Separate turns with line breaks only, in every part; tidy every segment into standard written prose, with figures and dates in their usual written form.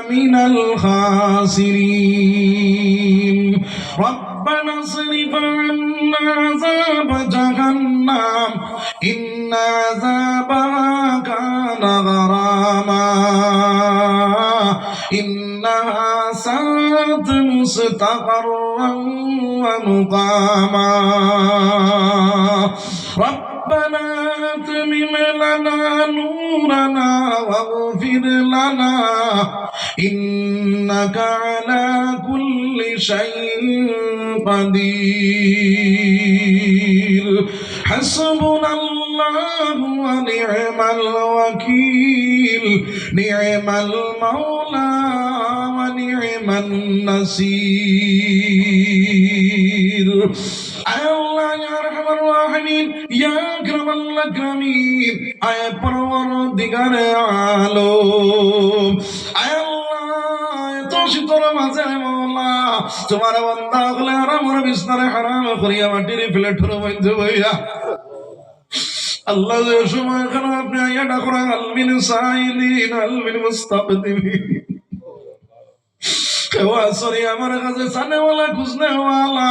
من الخاسرين ربنا اصرف عنا عذاب جهنم إن عذابها كان غراما إنها ساءت مستقرا ومقاما ربنا أتمم لنا نورنا واغفر لنا إنك على كل شيء قدير حسبنا الله ونعم الوكيل نعم المولى ونعم النصير الله يا أرحم الراحمين يا أكرم الأكرمين أي পরওয়ারদিগার আলম আয় আল্লাহ এত শীতল মাঝে মওলা তোমার বান্দা হলে আর আমার বিছনারে হারাম করিয়া মাটির প্লেটের মধ্যে বইয়া আল্লাহ যে সময় এখানে আপনি আইয়া ডাকরা আলমিন সাইলিন আলমিন মুস্তাকদিমিন আমার কাছে সানেওয়ালা খুঁজনেওয়ালা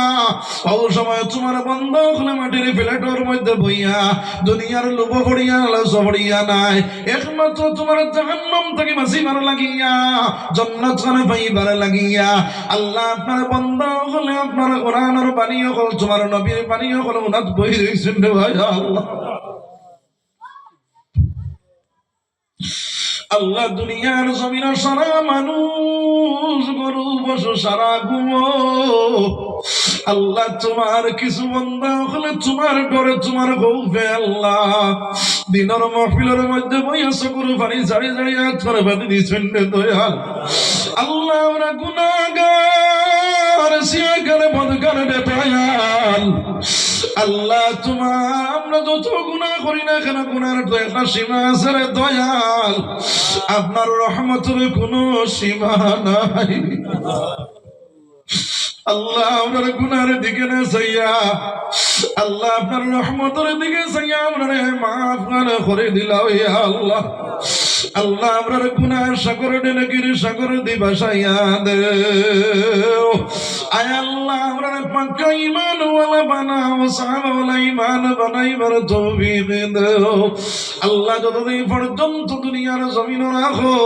বহু সময় তোমার বন্ধ হলে মাটির প্লেটের মধ্যে বইয়া দুনিয়ার লোভ পড়িয়া লাশ পড়িয়া নাই একমাত্র তোমার জাহান্নাম থেকে বাঁচিবার লাগিয়া জান্নাত খানে পাইবার লাগিয়া আল্লাহ আপনার বন্ধ হলে আপনার কোরআনের বাণী হল তোমার নবীর বাণী হল উনাত বই রয়েছেন রে ভাই আল্লাহ আল্লাহ দুনিয়ার জমিন সারা মানুষ গরু পশু সারা ঘুমো আল্লাহ তোমার কিছু বন্ধা হলে তোমার ঘরে তোমার গৌফে আল্লাহ দিনের মহফিলের মধ্যে বইয়া সকল পানি ছাড়ি ছাড়িয়ে করে বাঁধি দিয়েছেন দয়াল আল্লাহ ওরা গুনাহগার সিয়াকারে বদকারে দয়াল আল্লাহ তোমার আমরা যত গুনাহ করি না কেন গুনার তো একটা সীমা আছে রে দয়াল আপনার রহমতের কোনো সীমা নাই আল্লাহ আপনার গুনার দিকে না চাইয়া আল্লাহ আপনার রহমতের দিকে চাইয়া আপনার মাফ করে দিলাম ইয়া আল্লাহ আল্লাহ আপনার গুনার সাগরে ডেনেগিরি সাগরে দিবা সাইয়া দে আয় আল্লাহ আপনার পাক্কা ঈমান ওয়ালা বানাও সাহাবাওয়ালা ঈমান বানাইবার তৌফিক দাও আল্লাহ যতদিন পর্যন্ত দুনিয়ার জমিন রাখো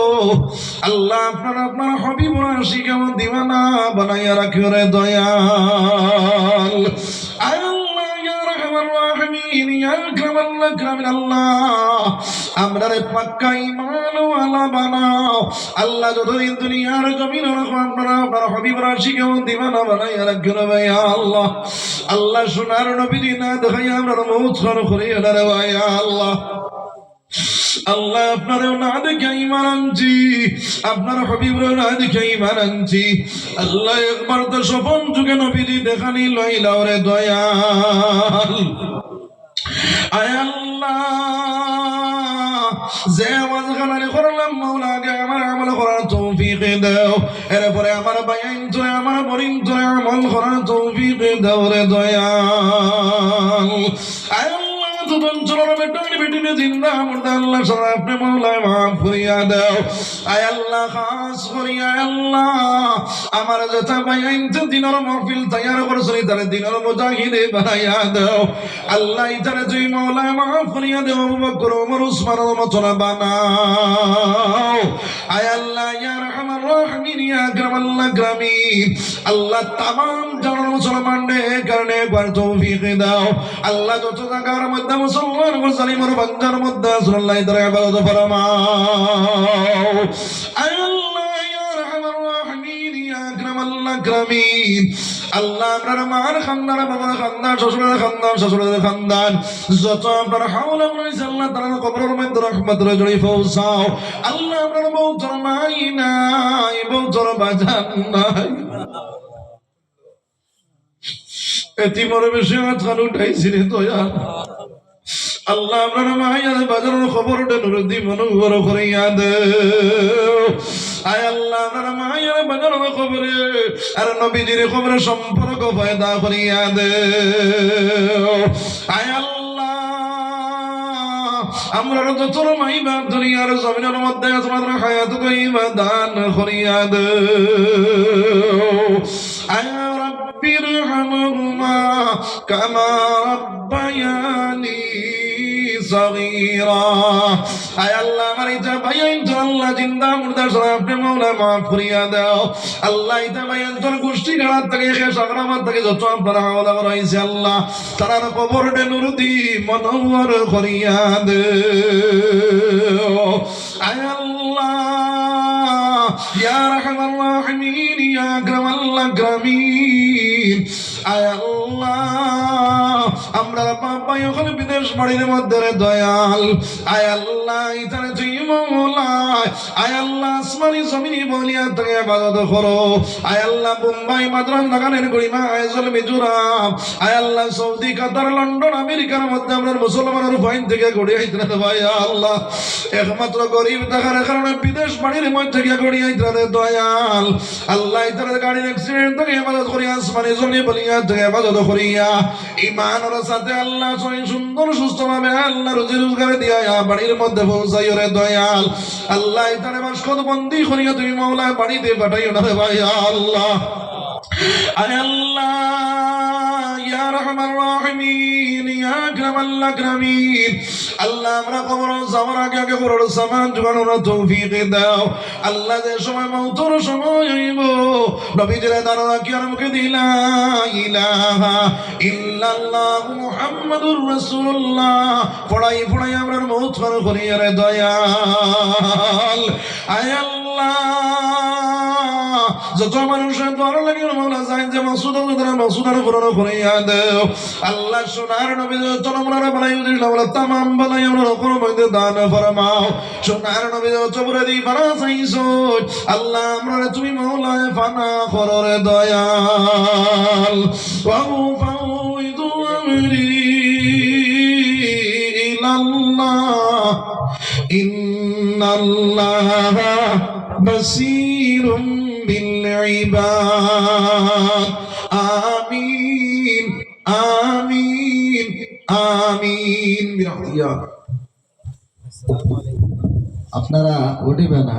আল্লাহ আপনার হাবিবুর আশিক আমার দিওয়ানা বানাইয়া রাখিও রে দয়াল আয় আল্লাহ ইয়া রাহমার রাহিমিন ইয়া আকরামাল আকরামিন আল্লাহ আমরারে পাক্কা ঈমান ওয়ালা বানাও আল্লাহ যতদিন দুনিয়ার জমিন রাখো আপনার হাবিবুর আশিক আমার দিওয়ানা বানাইয়া রাখিও রে ভাই আল্লাহ আল্লাহ সোনার নবী না দেখাইয়া আমরা মউত করিয়া রে ভাই আল্লাহ আল্লাহ আপনারও না দেখে ঈমান আনছি আপনার হাবিবের না দেখে ঈমান আনছি আল্লাহ একবার তো স্বপন যুগে নবীজি দেখানি লইলাও রে দয়াল আয় আল্লাহ যে আওয়াজ খানারে করলাম মাওলা আগে আমার আমল করার তৌফিক দাও এরপরে আমার বায়ান তোরে আমার বরিন তোরে আমল করার তৌফিক দাও রে দয়াল আয় চলর বেটনি বেটিনে জিন্দা মুর্দা আল্লাহ সারা আপনি মাওলায় মাফ করিয়া দাও আয় আল্লাহ খাস করিয়া আল্লাহ আমার যথা বাইনতে দিনের মাহফিল তৈয়ার করছনি তারে দিনের মুজাহিদে বানাইয়া দাও আল্লাহ ইতারে তুই মাওলায় মাফ করিয়া দাও আবু বকর ওমর উসমানের মতন বানাও আয় আল্লাহ ইয়া রাহমার রাহিমিন ইয়া আকরামাল আকরামিন আল্লাহ तमाम জানার মুসলমানদের কারণে একবার তৌফিক দাও আল্লাহ যত জায়গার মধ্যে মুসলমান মুসলিমের বান্দার মধ্যে আল্লাহ তাআলা ইবাদত ফরমাও আল্লাহ ইয়া রাহমার রাহিমিন ইয়া আকরামাল আকরামিন আল্লাহ আপনার মার খানদান বাবার খানদান শ্বশুরের খানদান শ্বশুরের খানদান যত আপনার হাওলা রয়েছে আল্লাহ তাআলা কবরের মধ্যে রহমত রজড়ি পৌঁছাও আল্লাহ আপনার বউতর মাই নাই বউতর বাজান নাই এতিমর বেশি হাত খান উঠাইছি রে দয়াল আল্লাহ আপনার মায়ের বাজারের খবরটা নুরুদ্দি মনোবর করিয়া দে আয় আল্লাহ আপনার মায়ের বাজারের খবরে আর নবীজির খবরে সম্পর্ক পয়দা করিয়া দে আয় আল্লাহ আমরা যত মাইবা দুনিয়ার জমিনের মধ্যে তোমাদের হায়াত কইবা দান করিয়া দাও আয়া রাব্বির হামহুমা কামা রাব্বায়ানি সগীরা আয় আল্লাহ আমার ইতা ভাইয়ান তো আল্লাহ জিন্দা মুর্দা সব আপনি মাওলা মাফ করিয়া দাও আল্লাহ ইতা ভাইয়ান তোর গোষ্ঠী গাড়ার থেকে শেষ আগরামাত থেকে যত আপনারা হাওলা করাইছে আল্লাহ তারার কবরটা নূর দি মনোহর করিয়া দাও আয় আল্লাহ ইয়া রাহমার রাহিমিন ইয়া আকরামাল আকরামিন আয় আল্লাহ আমরা বাবা এখন বিদেশ বাড়ির মধ্যে দয়াল আয় আল্লাহ ইতারে তুই মওলা আয় আল্লাহ আসমানি জমিনি বলিয়া থেকে ইবাদত করো আয় আল্লাহ মুম্বাই মাদ্রাস লাগানের গরিমা আইজল মিজোরাম আয় আল্লাহ সৌদি কাতার লন্ডন আমেরিকার মধ্যে আমরা মুসলমানের পয়েন্ট থেকে গড়িয়ে আইতে ভাই আল্লাহ একমাত্র গরিব থাকার কারণে বিদেশ বাড়ির মধ্যে থেকে গড়িয়ে আইতে দয়াল আল্লাহ ইতারে গাড়ির অ্যাক্সিডেন্ট থেকে ইবাদত করি আসমানি জমিনি বলিয়া থেকে ইবাদত করিয়া ঈমানের সাথে আল্লাহ সুন্দর সুস্থ ভাবে আল্লাহ রুজি রোজগার দিয়া বাড়ির মধ্যে পৌঁছাইও রে দয়াল আল্লাহ ইতারে মাসকত বন্দী করিয়া তুমি মাওলা বাড়িতে পাঠাইও না রে ভাই আল্লাহ আয় আল্লাহ ইয়া রাহমার রাহিমিন ইয়া আকরামাল আকরামিন আল্লাহ আমরা কবর যাওয়ার আগে আগে কবর সামান জোগানোর তৌফিক দাও আল্লাহ যে সময় মওতের সময় হইব নবীজির দাঁড়া কি আর মুখে দিলা ইলাহা ইল্লাল্লাহ মুহাম্মাদুর রাসূলুল্লাহ পড়াই পড়াই আমরা মওত করিয়া রে দয়াল আয় আল্লাহ যত মানুষের দোয়া লাগে মাওলা যায় যে মাসুদের পূরণ করিয়া দাও আল্লাহ সোনার নবী যত আমরা বানাই দিলাম তামাম বানাই আমরা কোন মধ্যে দান ফরমাও সোনার নবী যত পুরো দি বানা চাইছো আল্লাহ আমরা তুমি মাওলা ফানা কররে দয়াল ওয়াহু ফাউইদু আমরি ইলাল্লাহ ইন্নাল্লাহা বাসীরুম بالعباد آمين آمين آمين
আপনারা উঠিবে না।